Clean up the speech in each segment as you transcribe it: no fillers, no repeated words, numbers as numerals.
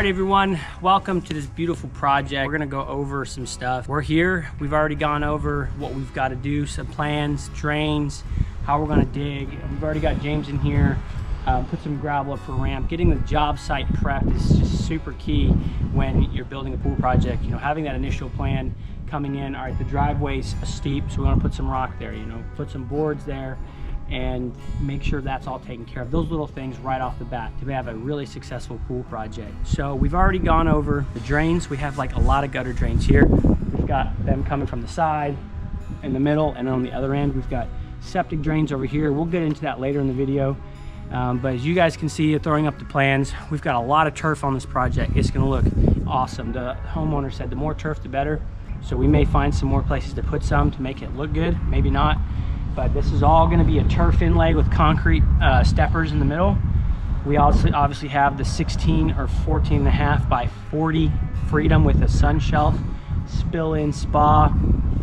right, everyone, welcome to this beautiful project. We're gonna go over some stuff. We're here, we've already gone over what we've got to do, some plans, drains, how we're gonna dig. We've already got James in here, put some gravel up for ramp. Getting the job site prepped is just super key when you're building a pool project. You know, having that initial plan coming in. All right, the driveway's steep, so we want to put some rock there, you know, put some boards there and make sure that's all taken care of. Those little things right off the bat to have a really successful pool project. So we've already gone over the drains. We have like a lot of gutter drains here. We've got them coming from the side, in the middle, and on the other end we've got septic drains over here. We'll get into that later in the video. But as you guys can see, throwing up the plans, we've got a lot of turf on this project. It's gonna look awesome. The homeowner said the more turf the better. So we may find some more places to put some to make it look good, maybe not. But this is all gonna be a turf inlay with concrete steppers in the middle. We also obviously have the 16 or 14.5 by 40 Freedom with a sun shelf, spill-in spa.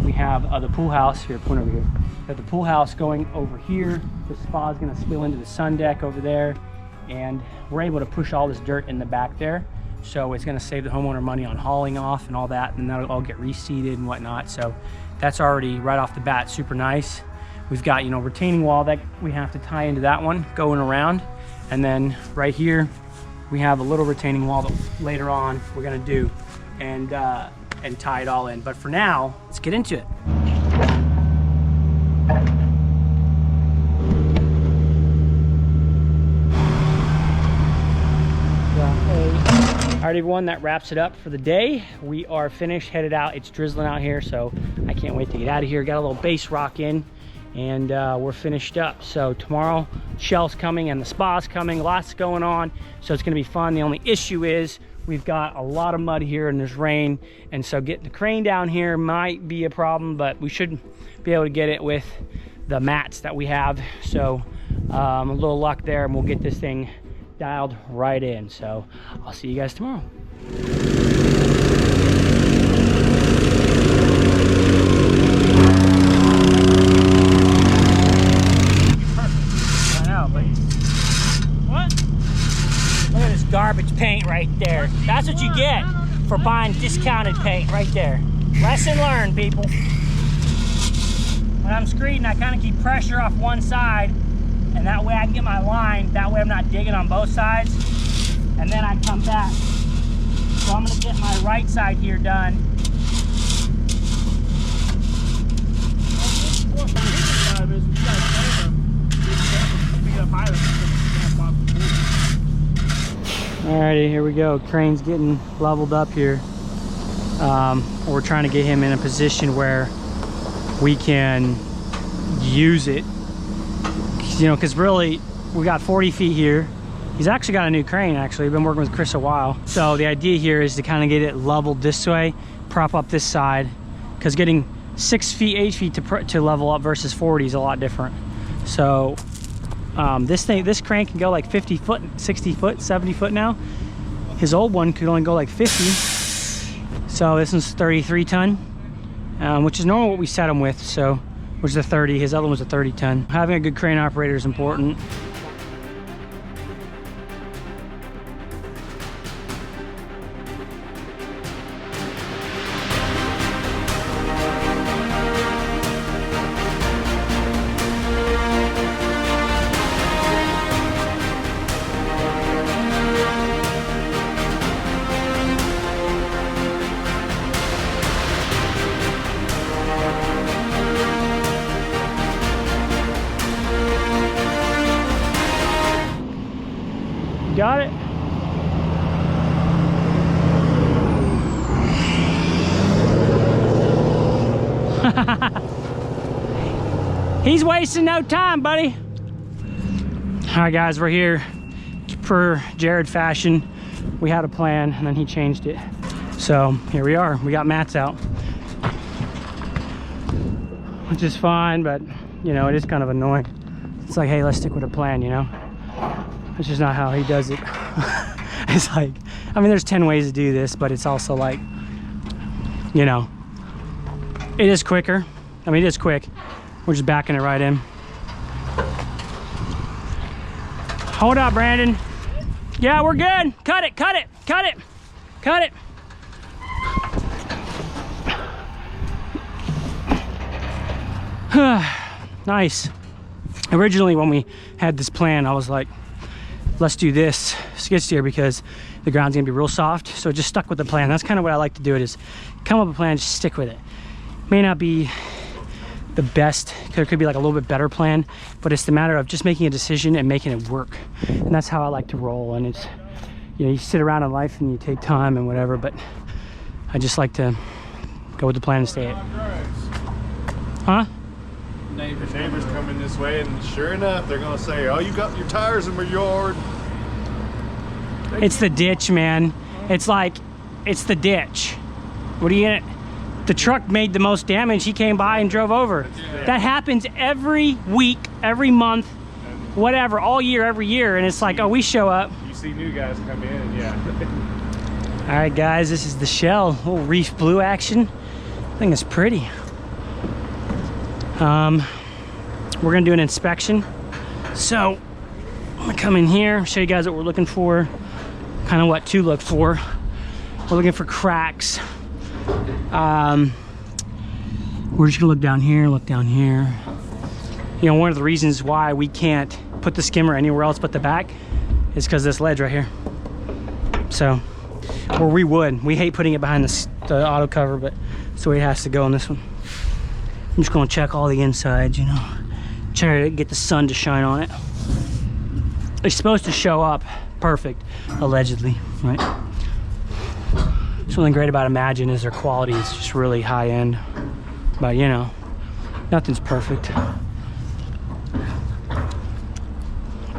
We have the pool house here, point over here. We have the pool house going over here. The spa is gonna spill into the sun deck over there. And we're able to push all this dirt in the back there. So it's gonna save the homeowner money on hauling off and all that, and that'll all get reseeded and whatnot. So that's already right off the bat super nice. We've got, you know, retaining wall that we have to tie into that one going around. And then right here, we have a little retaining wall that later on we're gonna do and tie it all in. But for now, let's get into it. All right, everyone, that wraps it up for the day. We are finished, headed out. It's drizzling out here, so I can't wait to get out of here. Got a little base rock in, and we're finished up. So tomorrow, Shell's coming and the spa's coming, lots going on. So it's gonna be fun. The only issue is we've got a lot of mud here and there's rain. And so getting the crane down here might be a problem, but we should be able to get it with the mats that we have. So a little luck there and we'll get this thing dialed right in. So I'll see you guys tomorrow. Garbage paint right there. That's what you get for buying discounted paint right there. Lesson learned, people. When I'm screeding, I kind of keep pressure off one side, and that way I can get my line. That way I'm not digging on both sides, and then I come back. So I'm gonna get my right side here done. Alrighty, here we go. Crane's getting leveled up here. We're trying to get him in a position where we can use it. You know, because really, we got 40 feet here. He's actually got a new crane, actually. We've been working with Chris a while. So the idea here is to kind of get it leveled this way, prop up this side, because getting 6 feet, 8 feet to level up versus 40 is a lot different. So this crane can go like 50 foot, 60 foot, 70 foot now. His old one could only go like 50. So this one's 33 ton, which is normal what we set him with. So, which is a 30, his other one was a 30 ton. Having a good crane operator is important. Got it? He's wasting no time, buddy. All right, guys, we're here per Jared fashion. We had a plan and then he changed it. So here we are. We got mats out, which is fine, but you know, it is kind of annoying. It's like, hey, let's stick with a plan, you know? It's just not how he does it. It's like, I mean, there's 10 ways to do this, but it's also like, you know, it is quicker. I mean, it is quick. We're just backing it right in. Hold up, Brandon. Yeah, we're good. Cut it, cut it. cut it, cut it. Nice. Originally, when we had this plan, I was like, let's do this skid steer because the ground's gonna be real soft. So just stuck with the plan. That's kind of what I like to do. It is come up with a plan, just stick with it. May not be the best, there could be like a little bit better plan, but it's the matter of just making a decision and making it work. And that's how I like to roll. And it's, you know, you sit around in life and you take time and whatever, but I just like to go with the plan and stay it. Huh? Neighbors coming this way, and sure enough, they're gonna say, "Oh, you got your tires in my yard." It's the ditch, man. It's like, it's the ditch. What are you gonna? The truck made the most damage. He came by and drove over. That happens every week, every month, whatever, all year, every year. And it's like, oh, we show up. You see new guys come in, and yeah. All right, guys, this is the shell. A little reef blue action. I think it's pretty. We're gonna do an inspection. So I'm gonna come in here, show you guys what we're looking for, kind of what to look for. We're looking for cracks. We're just gonna look down here, look down here. You know, one of the reasons why we can't put the skimmer anywhere else but the back is because this ledge right here. So, or we would. We hate putting it behind the auto cover, but that's the way it has to go on this one. I'm just gonna check all the insides, you know. Try to get the sun to shine on it. It's supposed to show up perfect, allegedly, right? Something great about Imagine is their quality is just really high end. But you know, nothing's perfect.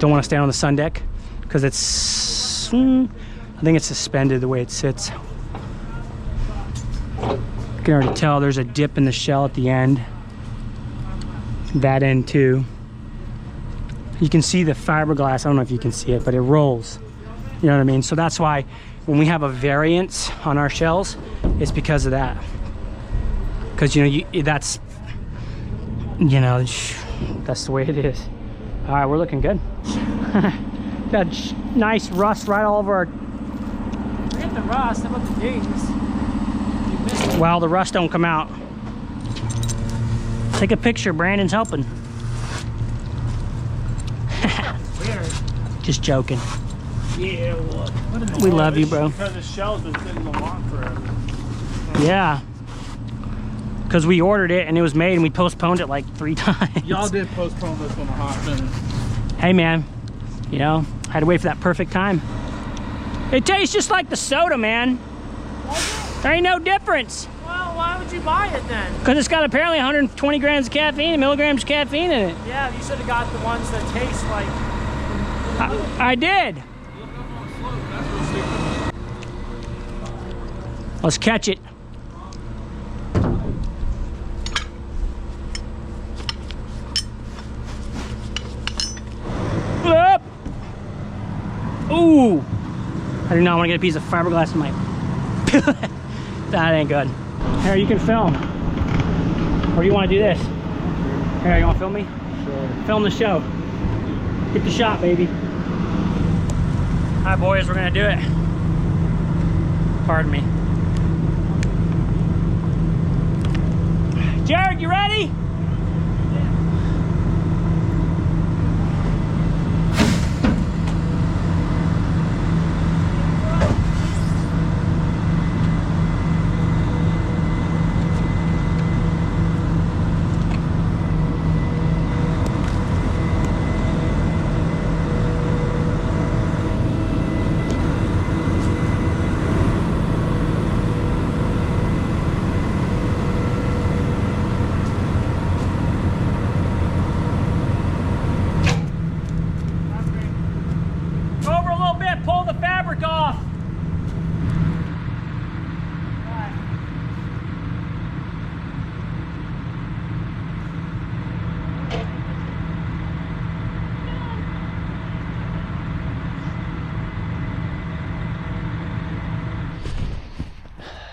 Don't want to stand on the sun deck because it's, I think it's suspended the way it sits. You can already tell there's a dip in the shell at the end. That end too. You can see the fiberglass, I don't know if you can see it, but it rolls. You know what I mean? So that's why when we have a variance on our shells, it's because of that. Because you know, that's the way it is. All right, we're looking good. Got nice rust right all over our... Forget the rust, how about the dings? Well, the rust don't come out. Take a picture, Brandon's helping. Weird. Just joking. Yeah, what? We love you, bro. Because the shell's been sitting in the lot forever. Yeah. Because we ordered it and it was made and we postponed it like 3 times. Y'all did postpone this one a hot minute. Hey man, you know, I had to wait for that perfect time. It tastes just like the soda, man. There ain't no difference. Well, why would you buy it then? Because it's got apparently 120 grams of caffeine and milligrams of caffeine in it. Yeah, you should have got the ones that taste like... I did. Let's catch it. Up. Ooh. I do not want to get a piece of fiberglass in my... That ain't good. Here, you can film. Or do you want to do this? Here, you want to film me? Sure. Film the show. Get the shot, baby. All right, boys, we're gonna do it. Pardon me. Jared, you ready?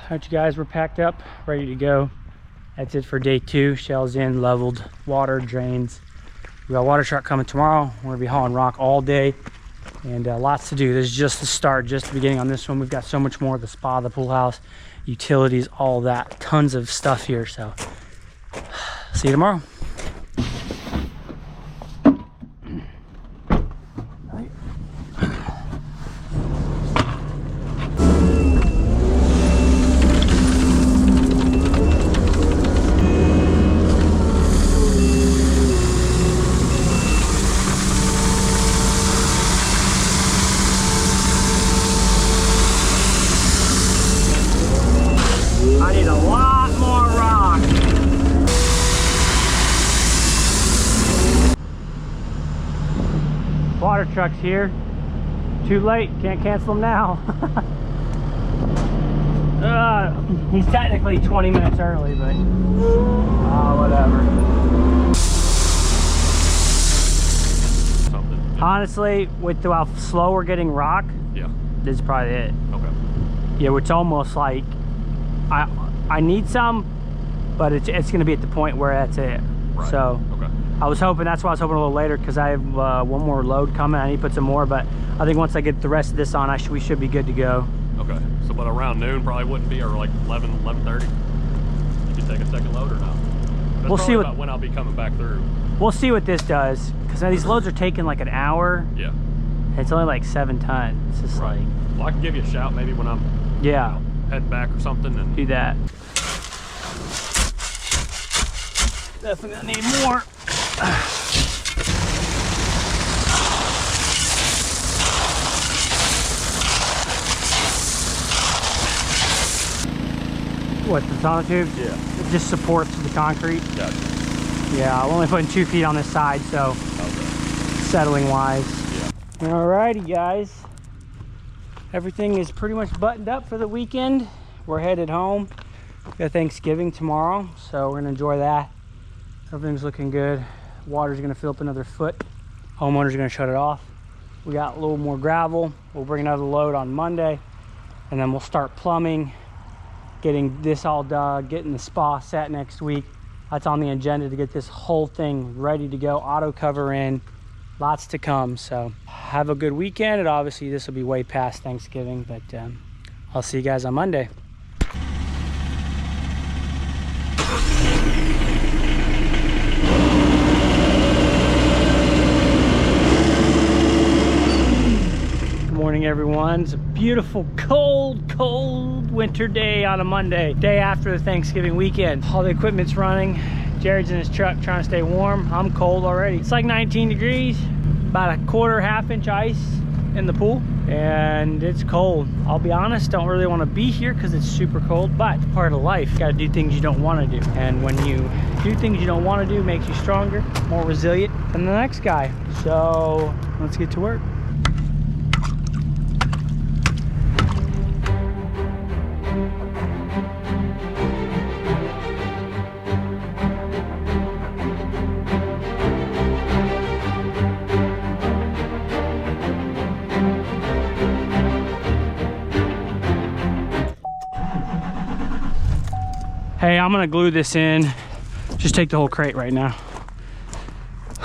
All right, you guys, we're packed up, ready to go. That's it for day 2. Shells in, leveled, water, drains. We got a water truck coming tomorrow. We're gonna be hauling rock all day. And lots to do. This is just the start, just the beginning on this one. We've got so much more, the spa, the pool house, utilities, all that. Tons of stuff here, so see you tomorrow. I need a lot more rock. Water truck's here. Too late, can't cancel them now. He's technically 20 minutes early, but whatever. Something. Honestly, with how slow we're getting rock, Yeah. this is probably it. Okay. Yeah, it's almost like I need some, but it's going to be at the point where that's it. Right. So Okay. I was hoping, that's why I was hoping a little later, because I have one more load coming. I need to put some more, but I think once I get the rest of this on, we should be good to go. Okay. So, but around noon probably wouldn't be, or like 11:30. You could take a second load or not. That's We'll see probably what- about when I'll be coming back through. We'll see what this does, because now these loads are taking like an hour. Yeah. And it's only like 7 tons. It's just Right. like, Well, I can give you a shout maybe when I'm yeah, heading back or something, and do that. Definitely gonna need more. What, the sonotube? yeah. It just supports the concrete. Gotcha. Yeah, I'm only putting 2 feet on this side, so Okay. settling wise. Yeah. Alrighty, guys. Everything is pretty much buttoned up for the weekend. We're headed home. We got Thanksgiving tomorrow, so we're gonna enjoy that. Everything's looking good. Water's gonna fill up another foot. Homeowner's gonna shut it off. We got a little more gravel. We'll bring another load on Monday, and then we'll start plumbing, getting this all dug, getting the spa set next week. That's on the agenda, to get this whole thing ready to go, auto cover in. Lots to come, so have a good weekend. And obviously this will be way past Thanksgiving, but I'll see you guys on Monday. Good morning, everyone. It's a beautiful, cold winter day on a Monday, day after the Thanksgiving weekend. All the equipment's running. Jared's in his truck trying to stay warm. I'm cold already. It's like 19 degrees, about a quarter, half-inch ice in the pool, and it's cold. I'll be honest, don't really want to be here because it's super cold, but it's part of life. You got to do things you don't want to do, and when you do things you don't want to do, it makes you stronger, more resilient than the next guy. So let's get to work. Hey, I'm gonna glue this in. Just take the whole crate right now.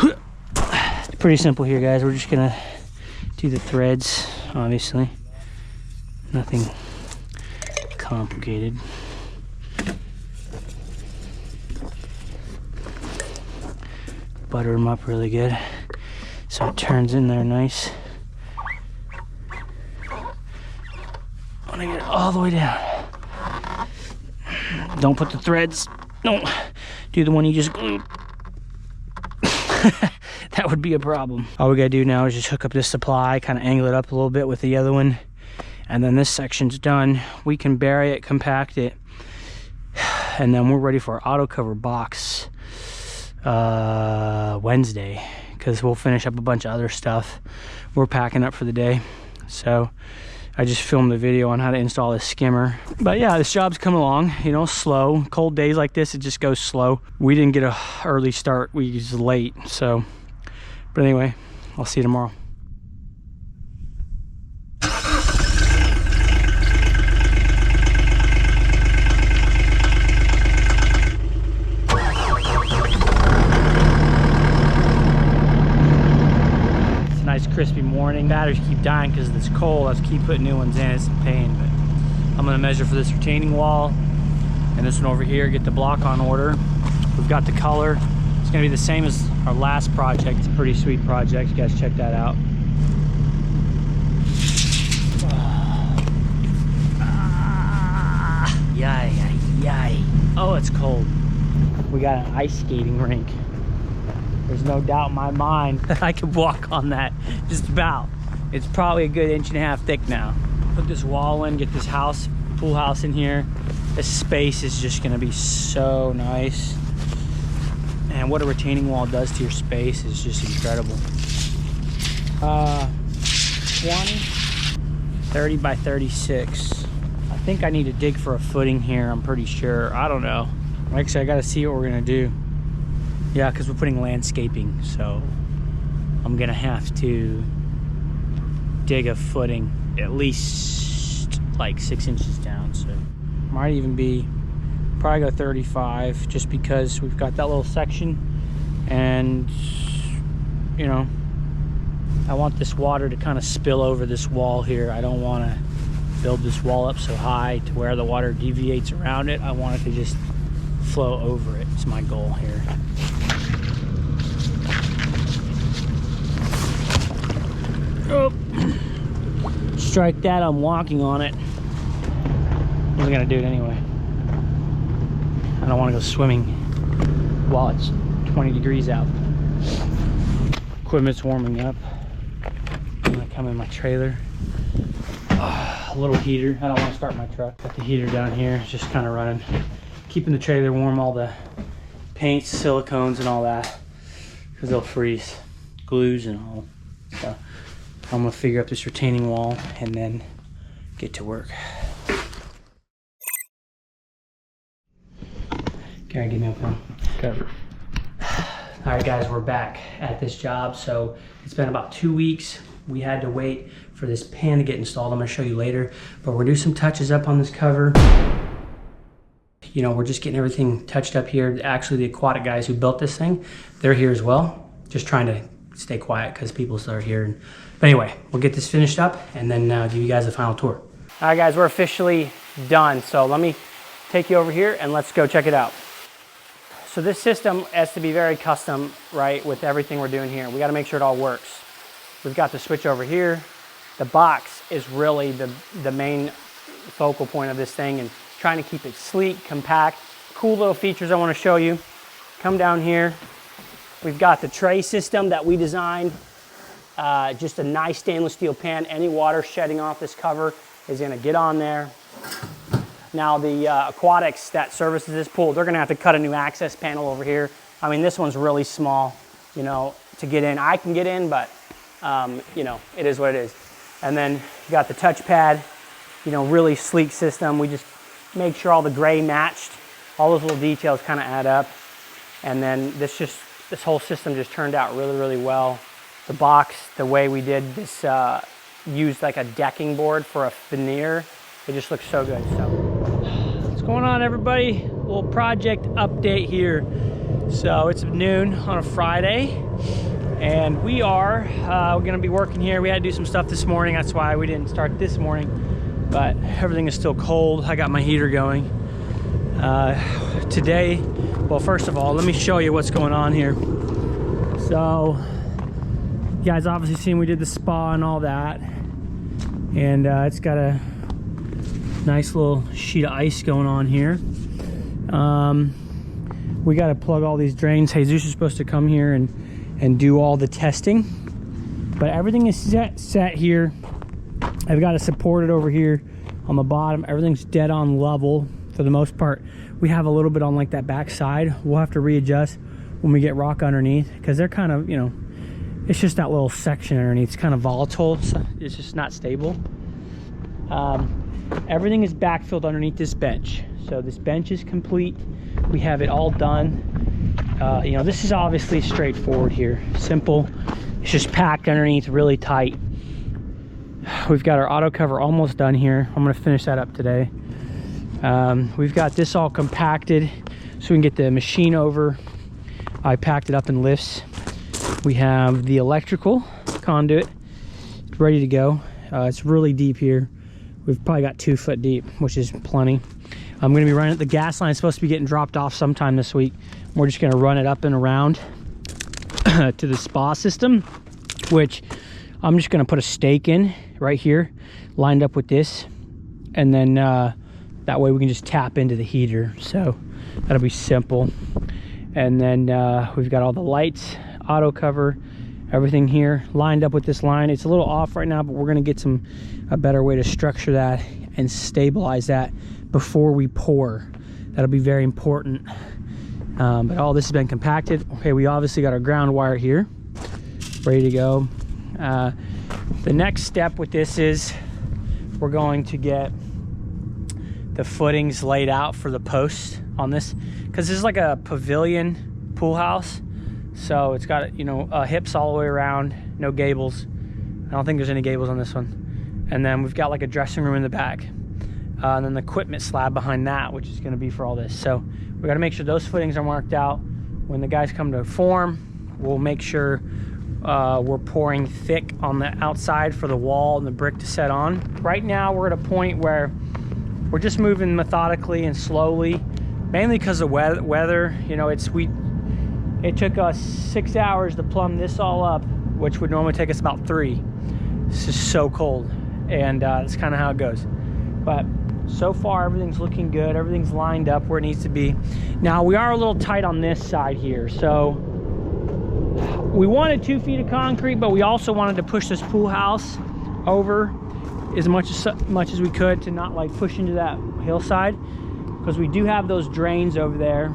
It's pretty simple here, guys. We're just gonna do the threads, obviously. Nothing complicated. Butter them up really good so it turns in there nice. I wanna get it all the way down. Don't put the threads, don't do the one you just glued. That would be a problem. All we gotta do now is just hook up this supply, kind of angle it up a little bit with the other one, and then this section's done. We can bury it, compact it, and then we're ready for our auto cover box Wednesday, because we'll finish up a bunch of other stuff. We're packing up for the day, so I just filmed the video on how to install this skimmer. But yeah, this job's coming along, you know, slow. Cold days like this, it just goes slow. We didn't get an early start, we was late, so. But anyway, I'll see you tomorrow. It's a nice crisp crispy morning. Batteries keep dying because it's cold. Let's keep putting new ones in. It's a pain, but I'm gonna measure for this retaining wall and this one over here, get the block on order. We've got the color. It's gonna be the same as our last project. It's a pretty sweet project. You guys check that out. Yay, yay. Oh, it's cold. We got an ice skating rink. There's no doubt in my mind that I could walk on that, just about. It's probably a good 1.5 inches thick now. Put this wall in, get this house, pool house in here. This space is just gonna be so nice. And what a retaining wall does to your space is just incredible. 30 by 36. I think I need to dig for a footing here, I'm pretty sure. I don't know. Actually, I gotta see what we're gonna do. Yeah, because we're putting landscaping, so I'm gonna have to dig a footing at least like 6 inches down. So might even be, probably go 35, just because we've got that little section, and you know, I want this water to kind of spill over this wall here. I don't want to build this wall up so high to where the water deviates around it. I want it to just flow over it. It's my goal here. Oh, strike that, I'm walking on it. I'm gonna do it anyway. I don't want to go swimming while it's 20 degrees out. Equipment's warming up. I'm gonna come in my trailer. A little heater. I don't want to start my truck. Got the heater down here, just kind of running, keeping the trailer warm. All the paints, silicones, and all that, because they'll freeze. Glues and all. So I'm gonna figure out this retaining wall and then get to work. Gary, give me a pen. Okay. All right, guys, we're back at this job. So it's been about 2 weeks. We had to wait for this pan to get installed. I'm gonna show you later, but we're gonna do some touches up on this cover. You know, we're just getting everything touched up here. Actually, the aquatic guys who built this thing, they're here as well. Just trying to stay quiet because people start here. But anyway, we'll get this finished up and then give you guys a final tour. All right, guys, we're officially done. So let me take you over here and let's go check it out. So this system has to be very custom, right, with everything we're doing here. We got to make sure it all works. We've got the switch over here. The box is really the main focal point of this thing, and trying to keep it sleek, compact. Cool little features I want to show you. Come down here. We've got the tray system that we designed. Just a nice stainless steel pan. Any water shedding off this cover is going to get on there. Now the aquatics that services this pool, they're going to have to cut a new access panel over here. I mean, this one's really small, you know, to get in. I can get in, but you know, it is what it is. And then you got the touchpad, you know, really sleek system. We just make sure all the gray matched. All those little details kind of add up. And then this whole system just turned out really, really well. The box, the way we did this, used like a decking board for a veneer. It just looks so good. So what's going on, everybody? A little project update here. So it's noon on a Friday, and we are we're gonna be working here. We had to do some stuff this morning. That's why we didn't start this morning, but everything is still cold. I got my heater going. Today, well, first of all, let me show you what's going on here. So you guys obviously seen we did the spa and all that, and it's got a nice little sheet of ice going on here. We got to plug all these drains. Jesus is supposed to come here and do all the testing, but everything is set here. I've got to support it over here on the bottom. Everything's dead on level for the most part. We have a little bit on like that back side. We'll have to readjust when we get rock underneath, because they're kind of, you know, it's just that little section underneath. It's kind of volatile. It's just not stable. Everything is backfilled underneath this bench. So this bench is complete. We have it all done. You know, this is obviously straightforward here. Simple. It's just packed underneath really tight. We've got our auto cover almost done here. I'm gonna finish that up today. We've got this all compacted so we can get the machine over. I packed it up in lifts. We have the electrical conduit ready to go. It's really deep here. We've probably got 2 foot deep, which is plenty. I'm gonna be running, the gas line is supposed to be getting dropped off sometime this week. We're just gonna run it up and around to the spa system, which I'm just gonna put a stake in right here, lined up with this, and then that way we can just tap into the heater. So that'll be simple. And then we've got all the lights, auto cover, everything here lined up with this line. It's a little off right now, but we're gonna get a better way to structure that and stabilize that before we pour. That'll be very important. But all this has been compacted. Okay, we obviously got our ground wire here, ready to go. The next step with this is we're going to get the footings laid out for the posts on this, because this is like a pavilion pool house. So it's got, you know, hips all the way around, no gables. I don't think there's any gables on this one. And then we've got like a dressing room in the back. And then the equipment slab behind that, which is gonna be for all this. So we gotta make sure those footings are marked out. When the guys come to form, we'll make sure we're pouring thick on the outside for the wall and the brick to set on. Right now we're at a point where we're just moving methodically and slowly, mainly because of weather. You know, it took us 6 hours to plumb this all up, which would normally take us about 3. This is so cold, and that's kind of how it goes. But so far everything's looking good, everything's lined up where it needs to be. Now we are a little tight on this side here, so we wanted 2 feet of concrete, but we also wanted to push this pool house over as much as we could to not like push into that hillside, because we do have those drains over there,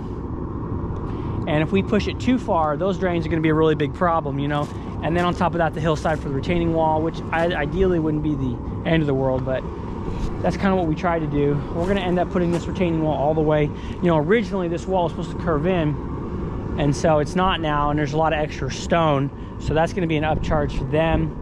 and if we push it too far, those drains are going to be a really big problem, you know. And then on top of that, the hillside for the retaining wall, which ideally wouldn't be the end of the world, but that's kind of what we tried to do. We're going to end up putting this retaining wall all the way. You know, originally this wall was supposed to curve in, and so it's not now, and there's a lot of extra stone, so that's going to be an upcharge for them.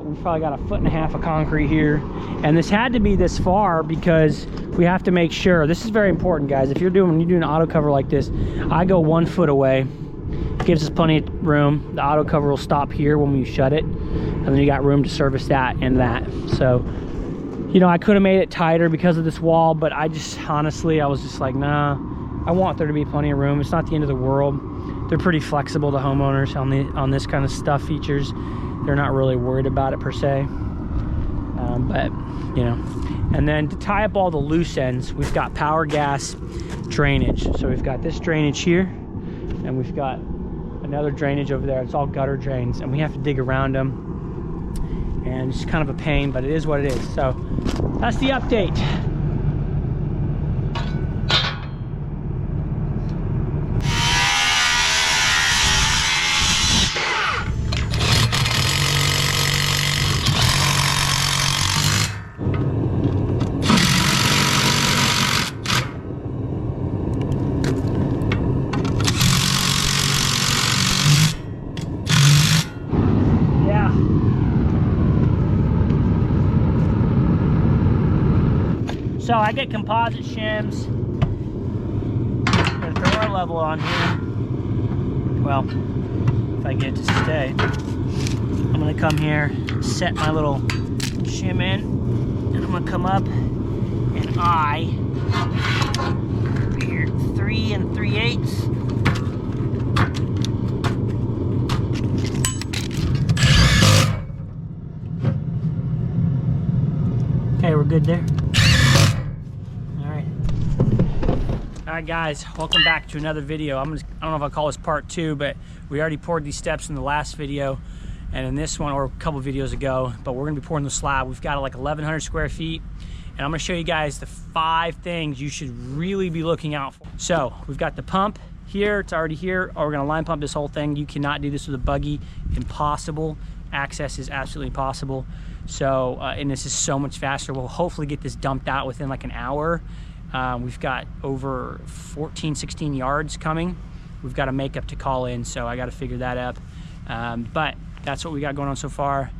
We've probably got 1.5 feet of concrete here, and this had to be this far because we have to make sure. This is very important, guys. If when you're doing an auto cover like this, I go 1 foot away. Gives us plenty of room. The auto cover will stop here when we shut it, and then you got room to service that and that. So, you know, I could have made it tighter because of this wall, but I just honestly, I was just like, nah, I want there to be plenty of room. It's not the end of the world. They're pretty flexible, the homeowners, on this kind of stuff, features. They're not really worried about it per se, but you know. And then to tie up all the loose ends, we've got power gas drainage. So we've got this drainage here, and we've got another drainage over there. It's all gutter drains, and we have to dig around them, and it's kind of a pain, but it is what it is. So that's the update. So I get composite shims. Gonna throw our level on here. Well, if I get it to stay, I'm gonna come here, set my little shim in, and I'm gonna come up, and I here 3 3/8. Okay, we're good there. All right, guys, welcome back to another video. I don't know if I'll call this part 2, but we already poured these steps in the last video and in this one, or a couple videos ago, but we're gonna be pouring the slab. We've got like 1,100 square feet, and I'm gonna show you guys the 5 things you should really be looking out for. So we've got the pump here, it's already here, or we're gonna line pump this whole thing. You cannot do this with a buggy, impossible. Access is absolutely impossible. So, and this is so much faster. We'll hopefully get this dumped out within like an hour. We've got over 14, 16 yards coming. We've got a makeup to call in, so I got to figure that up. But that's what we got going on so far.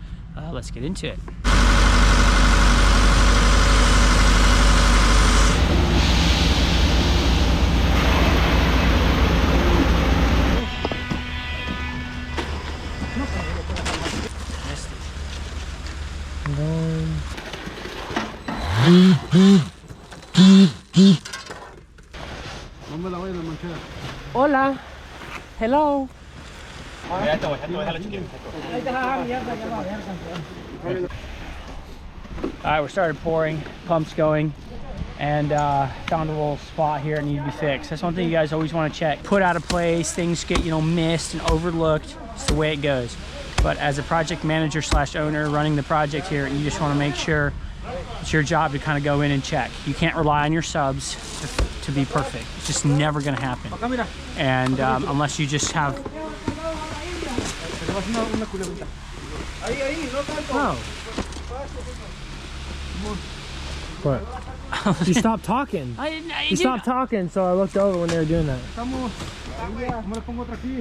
Let's get into it. Missed it. Hola. Hello. Alright, we started pouring, pumps going, and found a little spot here that needs to be fixed. That's one thing you guys always want to check. Put out of place, things get, you know, missed and overlooked. It's the way it goes. But as a project manager / owner running the project here, you just want to make sure it's your job to kind of go in and check. You can't rely on your subs to be perfect. It's just never going to happen. And unless you just have... Oh. What? You stopped talking. You stopped talking, so I looked over when they were doing that.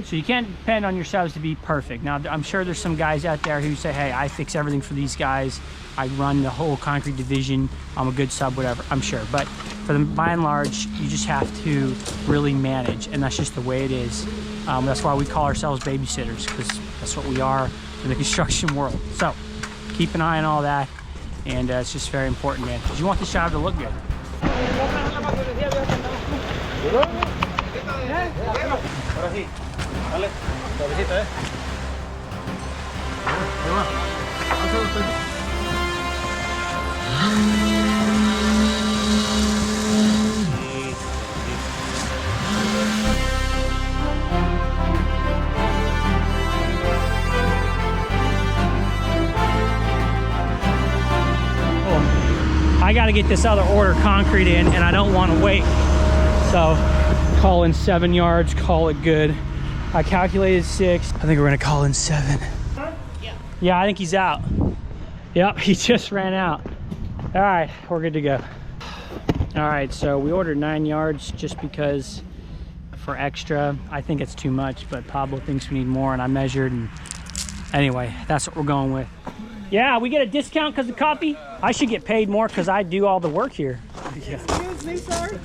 So you can't depend on your subs to be perfect. Now, I'm sure there's some guys out there who say, hey, I fix everything for these guys. I run the whole concrete division. I'm a good sub, whatever. I'm sure. But for the by and large, you just have to really manage. And that's just the way it is. That's why we call ourselves babysitters, because that's what we are in the construction world. So keep an eye on all that. And it's just very important, man, because you want the job to look good. I got to get this other order concrete in, and I don't want to wait. So call in 7 yards, call it good. I calculated 6. I think we're gonna call in 7. Yeah, I think he's out. Yep, he just ran out. All right, we're good to go. All right, so we ordered 9 yards just because for extra. I think it's too much, but Pablo thinks we need more, and I measured, and anyway, that's what we're going with. Yeah, we get a discount because of coffee. I should get paid more because I do all the work here. Excuse me, sir?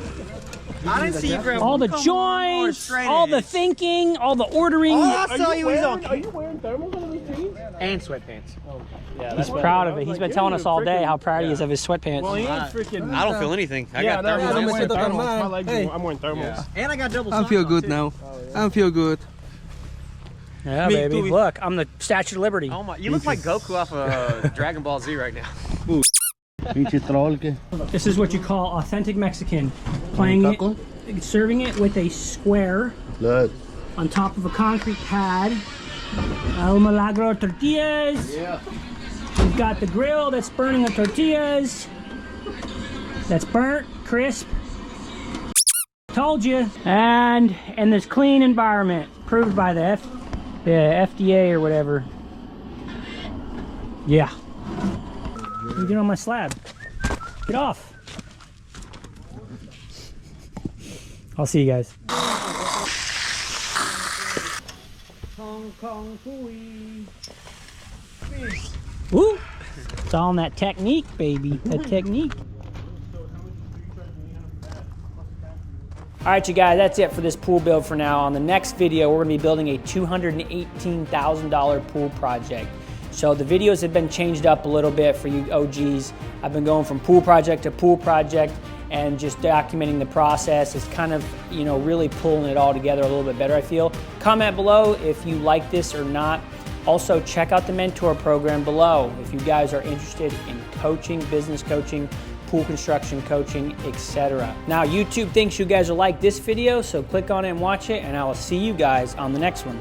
I didn't see you grab all the joints, all the thinking, all the ordering. Oh, I saw you. He's on. Are you wearing thermals on these jeans? And sweatpants. Oh, yeah, he's proud of it. He's been telling us all day how proud he is of his sweatpants. Well, he ain't freaking. I don't feel anything. I got thermals. I'm wearing thermals. My legs, I'm wearing thermals. Yeah. And I got double. I feel good now. I feel good. Yeah, me baby. Too. Look, I'm the Statue of Liberty. Oh my! You look like Goku off of Dragon Ball Z right now. This is what you call authentic Mexican. Playing it, serving it with a square on top of a concrete pad. El Milagro tortillas. Yeah. We've got the grill that's burning the tortillas. That's burnt, crisp. Told you. And in this clean environment, approved by the FDA or whatever. Yeah. You get on my slab. Get off. I'll see you guys. Woo! It's all in that technique, baby. That technique. All right, you guys, that's it for this pool build for now. On the next video, we're gonna be building a $218,000 pool project. So the videos have been changed up a little bit for you OGs. I've been going from pool project to pool project and just documenting the process. It's kind of, you know, really pulling it all together a little bit better, I feel. Comment below if you like this or not. Also, check out the mentor program below if you guys are interested in coaching, business coaching, pool construction coaching, etc. Now, YouTube thinks you guys will like this video, so click on it and watch it, and I will see you guys on the next one.